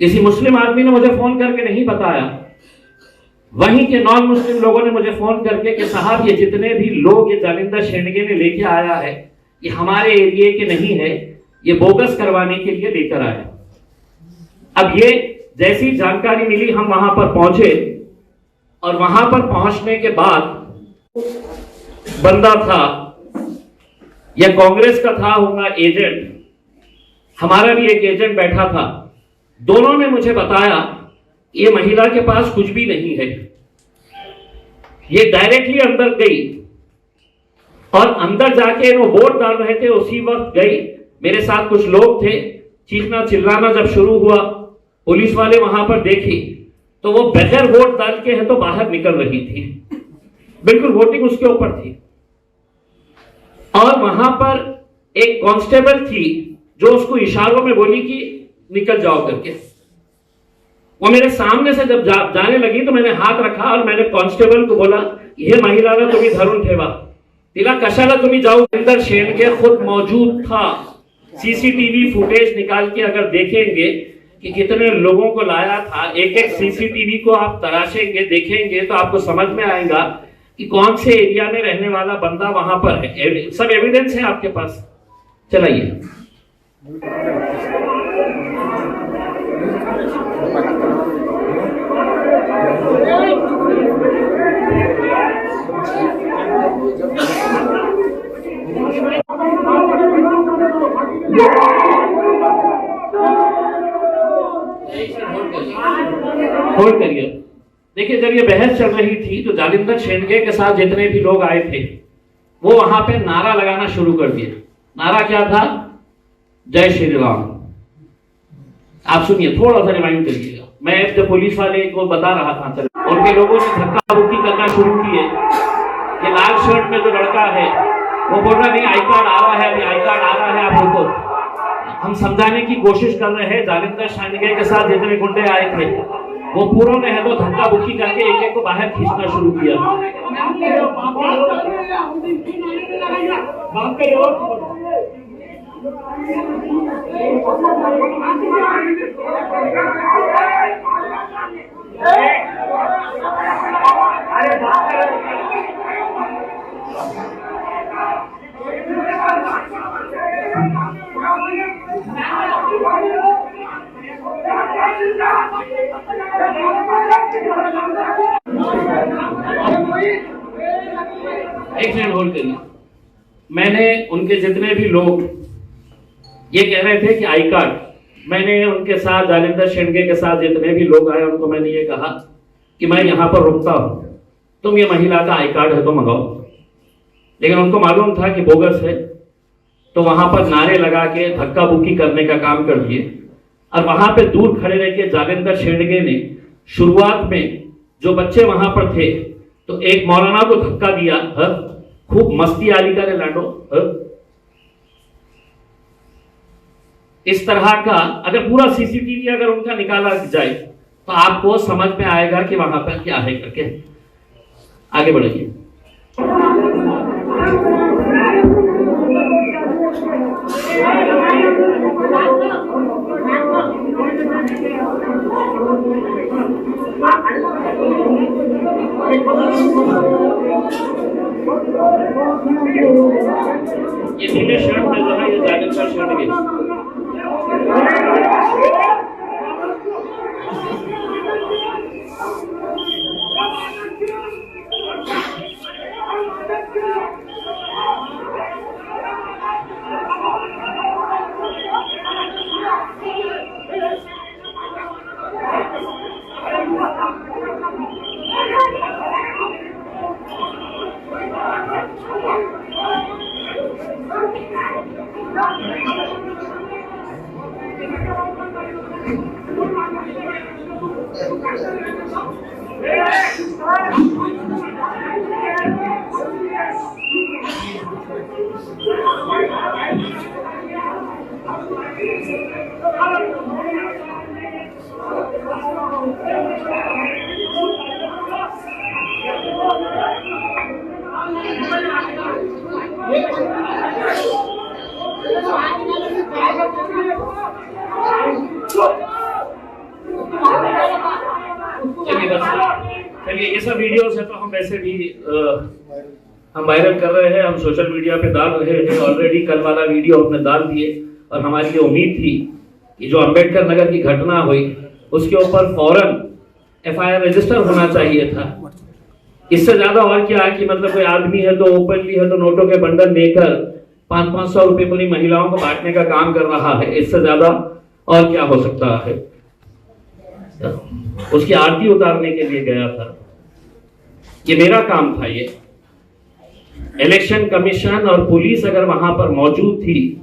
किसी मुस्लिम आदमी ने मुझे फोन करके नहीं बताया, वहीं के नॉन मुस्लिम लोगों ने मुझे फोन करके कि साहब ये जितने भी लोग ये जालिंदर शेंडगे ने लेके आया है ये हमारे एरिया के नहीं है, ये बोगस करवाने के लिए लेकर आया। अब ये जैसी जानकारी मिली हम वहां पर पहुंचे और वहां पर पहुंचने के बाद बंदा था या कांग्रेस का था होगा एजेंट, हमारा भी एक एजेंट बैठा था। दोनों ने मुझे बताया ये महिला के पास कुछ भी नहीं है। ये डायरेक्टली अंदर गई और अंदर जाके वो वोट डाल रहे थे, उसी वक्त गई। मेरे साथ कुछ लोग थे, चीखना चिल्लाना जब शुरू हुआ, पुलिस वाले वहां पर देखी तो वो बगैर वोट डाल के है तो बाहर निकल रही थी, बिल्कुल वोटिंग उसके ऊपर थी। और वहां पर एक कांस्टेबल थी जो उसको इशारों में बोली कि निकल जाओ करके। वो मेरे सामने से जब जाने लगी तो मैंने हाथ रखा और मैंने कांस्टेबल को बोला, ये महिलाला तुम्ही धरून ठेवा, तिला कशाला तुम्ही जाओ। जालिंदर शेंडगे खुद मौजूद था। सीसीटीवी फुटेज निकाल के अगर देखेंगे कि कितने लोगों को लाया था, एक एक सीसीटीवी को आप तराशेंगे देखेंगे तो आपको समझ में आएगा कि कौन से एरिया में रहने वाला बंदा वहां पर है। सब एविडेंस है आपके पास, चलाइए। होल्ड करिए। देखिए जब ये बहस चल रही थी तो जालिंदर शेंडगे के साथ जितने भी लोग आए थे वो वहां पे नारा लगाना शुरू कर दिया। नारा क्या था? जय श्री राम। आप सुनिए, थोड़ा सा रिमाइंड करिएगा। मैं जब पुलिस वाले को बता रहा था चल, उनके लोगों ने धक्का मुक्की करना शुरू किए। ये लाल शर्ट में जो लड़का है वो बोल रहा नहीं आई कार्ड आ रहा है, अभी आई कार्ड आ रहा है, आप रुको। हम समझाने की कोशिश कर रहे हैं। जालिंदर शेंडगे के साथ जितने गुंडे आए थे वो पूरों ने है तो धक्का मुक्की करके एक एक को बाहर खींचना शुरू किया। एक मिनट होल्ड करिए। मैंने उनके जितने भी लोग ये कह रहे थे कि आई कार्ड, मैंने उनके साथ जालिंदर शेंडगे के साथ जितने भी लोग आए उनको मैंने ये कहा कि मैं यहाँ पर रुकता हूँ, तुम ये महिला का आई कार्ड है तो मंगाओ। लेकिन उनको मालूम था कि बोगस है, तो वहां पर नारे लगा के धक्का बुक्की करने का काम कर दिए। और वहां पे दूर खड़े रह के जालिंदर शेंडगे ने शुरुआत में जो बच्चे वहां पर थे तो एक मौलाना को धक्का दिया, खूब मस्ती आली करे लाडो। इस तरह का अगर पूरा सीसीटीवी अगर उनका निकाला जाए तो आपको समझ में आएगा कि वहां पर क्या है करके। आगे बढ़िए। ये नीले शर्ट में जो है ये जालिंदर शेंडगे। ये बस चलिए, ये सब वीडियोस है तो हम वैसे भी हम वायरल कर रहे हैं, हम सोशल मीडिया पे डाल रहे हैं। ऑलरेडी कल वाला वीडियो हमने डाल दिए और हमारी ये उम्मीद थी कि जो अंबेडकर नगर की घटना हुई उसके ऊपर फौरन FIR रजिस्टर होना चाहिए था। इससे ज्यादा और क्या कि मतलब कोई आदमी है तो ओपनली है तो नोटों के बंडल लेकर 500-500 रुपए पूरी महिलाओं को बांटने का काम कर रहा है। इससे ज्यादा और क्या हो सकता है। उसकी आरती उतारने के लिए गया था। ये मेरा काम था। ये इलेक्शन कमीशन और पुलिस अगर वहां पर मौजूद थी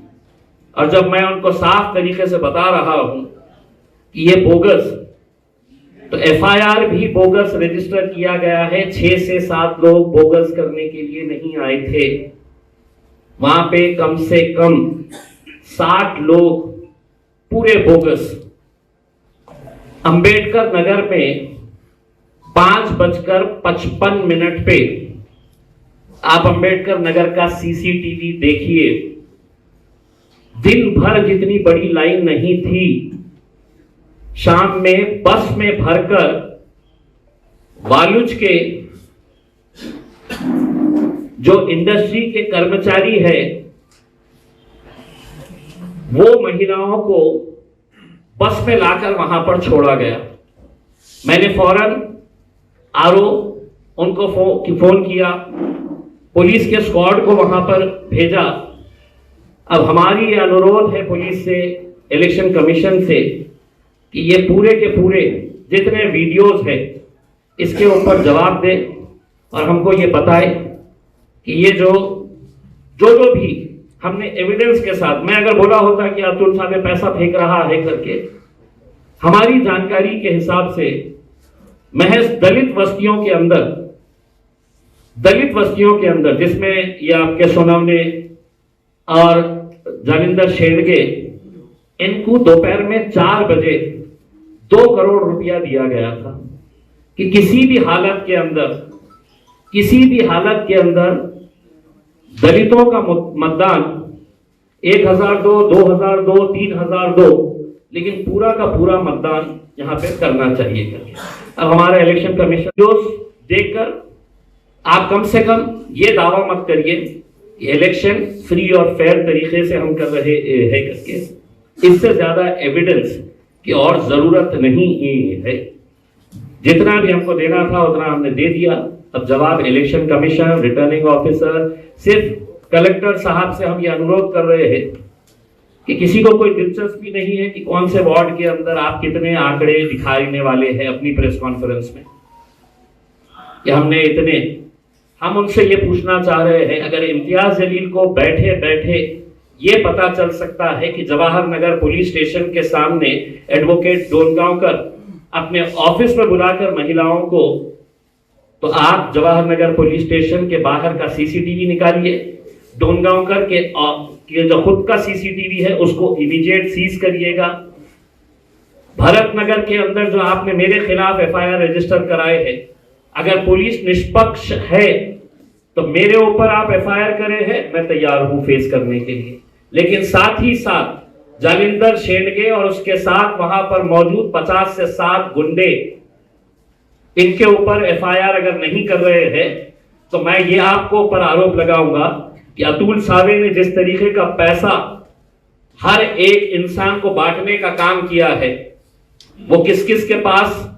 और जब मैं उनको साफ तरीके से बता रहा हूं कि ये बोगस, तो FIR भी बोगस रजिस्टर किया गया है। 6 से 7 लोग बोगस करने के लिए नहीं आए थे। वहां पे कम से कम 60 लोग पूरे बोगस। अंबेडकर नगर में 5:55 पे आप अंबेडकर नगर का CCTV देखिए। दिन भर जितनी बड़ी लाइन नहीं थी, शाम में बस में भरकर वालुज के जो इंडस्ट्री के कर्मचारी है वो महिलाओं को बस में लाकर वहां पर छोड़ा गया। मैंने फौरन RO उनको फोन किया, पुलिस के स्क्वाड को वहां पर भेजा। अब हमारी ये अनुरोध है पुलिस से, इलेक्शन कमीशन से कि ये पूरे के पूरे जितने वीडियोस हैं इसके ऊपर जवाब दे और हमको ये बताए कि ये जो भी हमने एविडेंस के साथ, मैं अगर बोला होता कि अतुल साहब पैसा फेंक रहा है करके, हमारी जानकारी के हिसाब से महज दलित वस्तियों के अंदर जिसमें ये आपके सोनवने और जालिंदर शेंडगे, इनको दोपहर में 4 बजे 2 करोड़ रुपया दिया गया था कि किसी भी हालत के अंदर दलितों का मतदान 1002, 2002, 3002, लेकिन पूरा का पूरा मतदान यहां पे करना चाहिए करके। अब हमारा इलेक्शन कमीशन जो देखकर आप कम से कम ये दावा मत करिए कि इलेक्शन फ्री और फेयर तरीके से हम कर रहे हैं करके। इससे ज्यादा एविडेंस की और जरूरत नहीं है। जितना भी हमको देना था उतना हमने दे दिया। अब जवाब इलेक्शन कमीशन, रिटर्निंग ऑफिसर, सिर्फ कलेक्टर साहब से हम ये अनुरोध कर रहे हैं कि किसी को कोई दिलचस्पी नहीं है कि कौन से वार्ड के अंदर आप कितने आंकड़े दिखाने वाले हैं अपनी प्रेस कॉन्फ्रेंस में, कि हमने इतने। हम उनसे ये पूछना चाह रहे हैं, अगर इम्तियाज जलील को बैठे बैठे ये पता चल सकता है कि जवाहर नगर पुलिस स्टेशन के सामने एडवोकेट डोनगांवकर अपने ऑफिस में बुलाकर महिलाओं को, तो आप जवाहर नगर पुलिस स्टेशन के बाहर का CCTV निकालिए, डोनगांवकर के जो खुद का CCTV है उसको इमीडिएट सीज करिएगा। भरत नगर के अंदर जो आपने मेरे खिलाफ FIR रजिस्टर कराए हैं, अगर पुलिस निष्पक्ष है तो मेरे ऊपर आप FIR करे हैं, मैं तैयार हूं फेस करने के लिए। लेकिन साथ ही साथ जालिंदर शेंडगे और उसके साथ वहां पर मौजूद 50 से 60 गुंडे, इनके ऊपर FIR अगर नहीं कर रहे हैं तो मैं ये आपको ऊपर आरोप लगाऊंगा कि अतुल सावे ने जिस तरीके का पैसा हर एक इंसान को बांटने का काम किया है, वो किस किस के पास,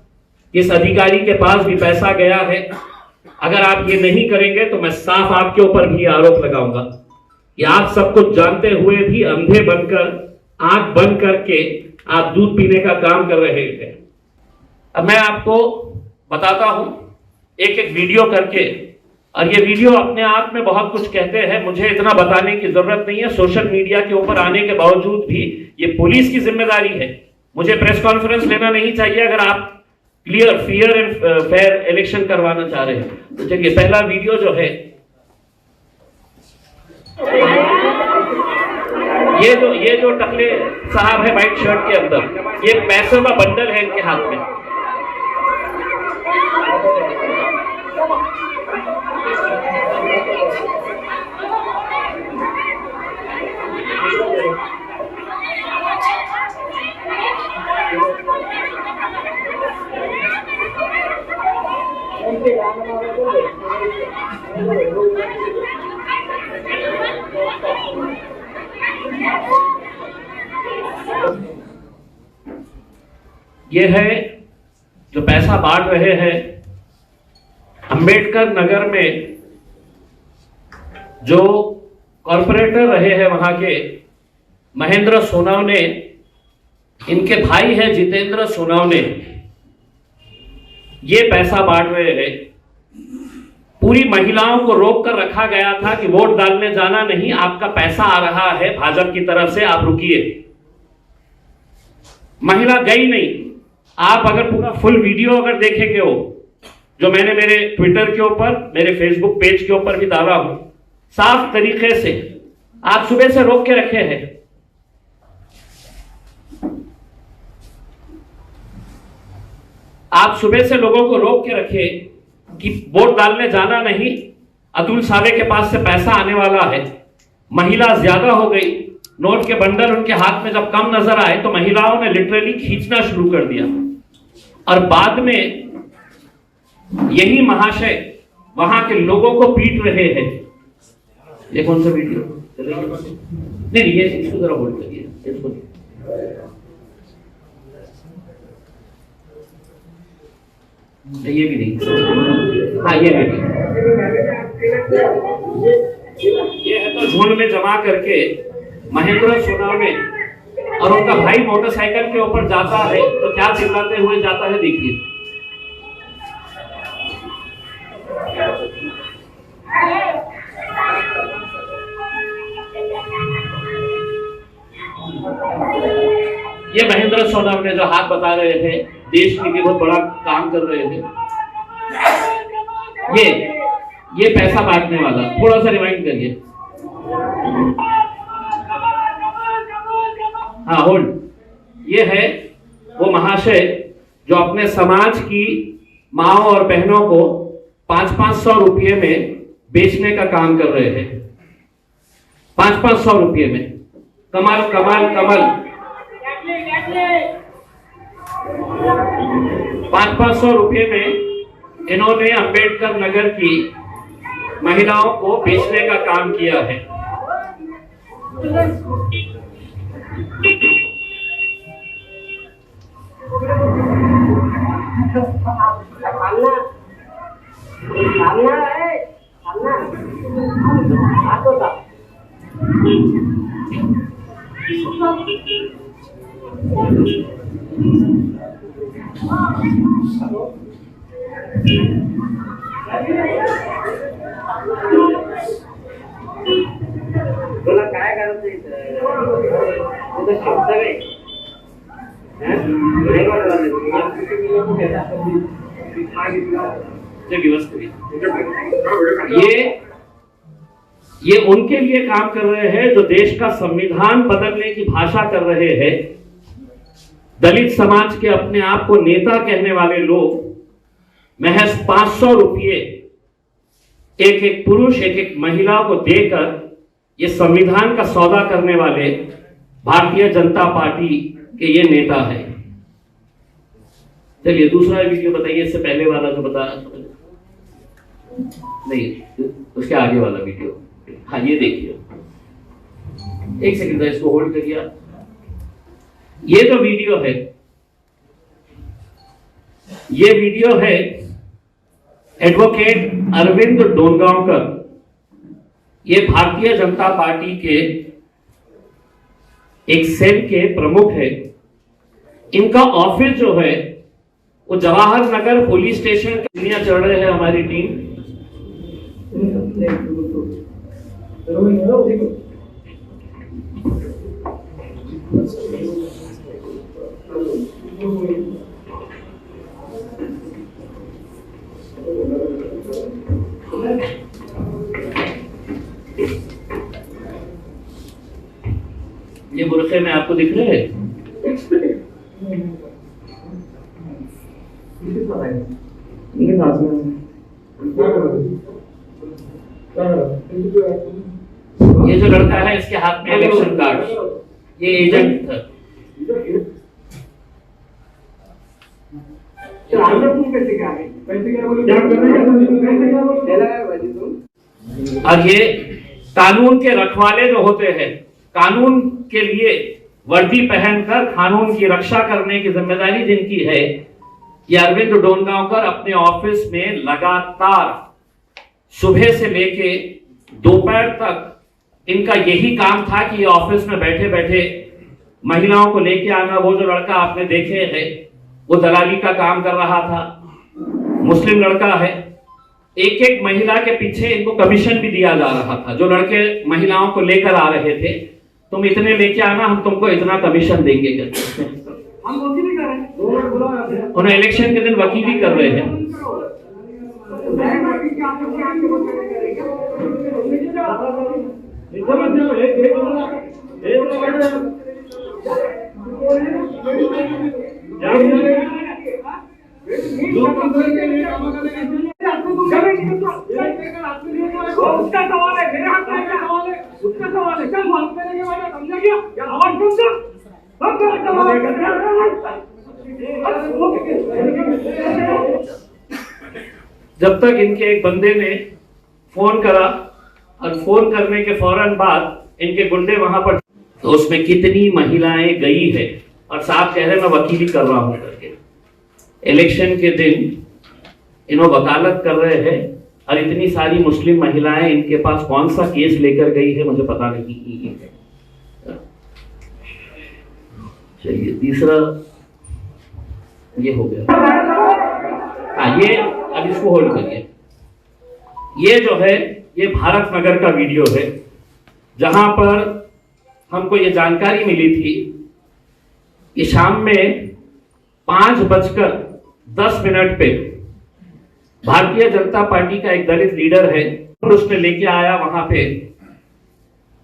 किस अधिकारी के पास भी पैसा गया है। अगर आप ये नहीं करेंगे तो मैं साफ आपके ऊपर भी आरोप लगाऊंगा कि आप सब कुछ जानते हुए भी अंधे बनकर, आंख बंद करके आप दूध पीने का काम कर रहे थे। अब मैं आपको बताता हूं एक एक वीडियो करके, और ये वीडियो अपने आप में बहुत कुछ कहते हैं, मुझे इतना बताने की जरूरत नहीं है। सोशल मीडिया के ऊपर आने के बावजूद भी ये पुलिस की जिम्मेदारी है। मुझे प्रेस कॉन्फ्रेंस लेना नहीं चाहिए अगर आप clear, fair and fair election करवाना चाह रहे हैं। तो चलिए, पहला वीडियो जो है, ये जो टकले साहब है व्हाइट शर्ट के अंदर, ये पैसों का बंडल है इनके हाथ में। ये है जो पैसा बांट रहे हैं अंबेडकर नगर में जो कॉर्पोरेटर रहे हैं वहां के महेंद्र सोनवने, इनके भाई है जितेंद्र सोनवने, ये पैसा बांट रहे हैं। पूरी महिलाओं को रोक कर रखा गया था कि वोट डालने जाना नहीं, आपका पैसा आ रहा है भाजपा की तरफ से, आप रुकिए। महिला गई नहीं। आप अगर पूरा फुल वीडियो अगर देखेंगे हो, जो मैंने मेरे ट्विटर के ऊपर, मेरे फेसबुक पेज के ऊपर भी डाला हूं, साफ तरीके से आप सुबह से रोक के रखे हैं। आप सुबह से लोगों को रोक के रखे कि वोट डालने जाना नहीं, अतुल सावे के पास से पैसा आने वाला है। महिला ज्यादा हो गई, नोट के बंडल उनके हाथ में जब कम नजर आए तो महिलाओं ने लिटरली खींचना शुरू कर दिया। और बाद में यही महाशय वहां के लोगों को पीट रहे हैं। ये कौन सा वीडियो? नहीं, ये इसको जरा होल्ड करिए, इसको ये भी नहीं। हाँ, ये भी नहीं। ये है तो झुंड में जमा करके महेंद्र सोनवने और उनका भाई मोटरसाइकिल के ऊपर जाता है तो क्या चिल्लाते हुए जाता है, देखिए। ये महेंद्र सोनवने जो हाथ बता रहे थे, देश के लिए बहुत बड़ा काम कर रहे थे, ये पैसा बांटने वाला। थोड़ा सा रिवाइंड करिए। हाँ, होल्ड। ये है वो महाशय जो अपने समाज की माओ और बहनों को 500-500 रुपये में बेचने का काम कर रहे हैं। 500-500 रुपये में। कमाल कमाल कमाल। 500-500 रुपये में इन्होंने अंबेडकर नगर की महिलाओं को बेचने का काम किया है। बोला काय करते शब्द ये उनके लिए काम कर रहे हैं जो देश का संविधान बदलने की भाषा कर रहे हैं। दलित समाज के अपने आप को नेता कहने वाले लोग महज 500 रुपये एक एक पुरुष एक एक महिला को देकर ये संविधान का सौदा करने वाले भारतीय जनता पार्टी के ये नेता है। चलिए दूसरा वीडियो बताइए, इससे पहले वाला जो बता नहीं, उसके आगे वाला वीडियो। हाँ, ये देखिए, एक सेकंड इसको होल्ड करिए। ये जो वीडियो है, ये वीडियो है एडवोकेट अरविंद डोनगांवकर। ये भारतीय जनता पार्टी के एक सेल के प्रमुख है। इनका ऑफिस जो है वो जवाहर नगर पुलिस स्टेशन के दुनिया चढ़ रहे हैं हमारी टीम। ये बुरखे में आपको दिख रहे हैं? ये जो लड़का है इसके हाथ में इलेक्शन कार्ड, ये एजेंट था। और ये कानून के रखवाले जो होते हैं, कानून के लिए वर्दी पहनकर कानून की रक्षा करने की जिम्मेदारी जिनकी है, कि अरविंद डोनगांवकर अपने ऑफिस में लगातार सुबह से लेके दोपहर तक इनका यही काम था कि ये ऑफिस में बैठे बैठे महिलाओं को लेके आना। वो जो लड़का आपने देखे है वो दलाली का काम कर रहा था, मुस्लिम लड़का है। एक एक महिला के पीछे इनको कमीशन भी दिया जा रहा था। जो लड़के महिलाओं को लेकर आ रहे थे, तुम इतने लेके आना, हम तुमको इतना कमीशन देंगे। हम वकीली कर रहे हैं, उन्हें इलेक्शन के दिन वकीली कर रहे हैं। उसका सवाल है, मेरे हाथ में क्या सवाल है, उसका सवाल है। क्या बात करेंगे भाई, समझा क्या? क्या आवाज समझा? सब का सवाल है। जब तक इनके एक बंदे ने फोन करा और फोन करने के फौरन बाद इनके गुंडे वहां पर, तो उसमें कितनी महिलाएं गई है और साहब कह रहे मैं वकीली कर रहा हूं करके। इलेक्शन के दिन इन्हों वकालत कर रहे हैं और इतनी सारी मुस्लिम महिलाएं इनके पास कौन सा केस लेकर गई है मुझे पता नहीं है। चलिए तीसरा ये हो गया। हाँ, ये अब इसको होल्ड करिए। ये जो है ये भारत नगर का वीडियो है, जहां पर हमको ये जानकारी मिली थी कि शाम में 5:10 पे भारतीय जनता पार्टी का एक दलित लीडर है, उसने लेके आया वहां पे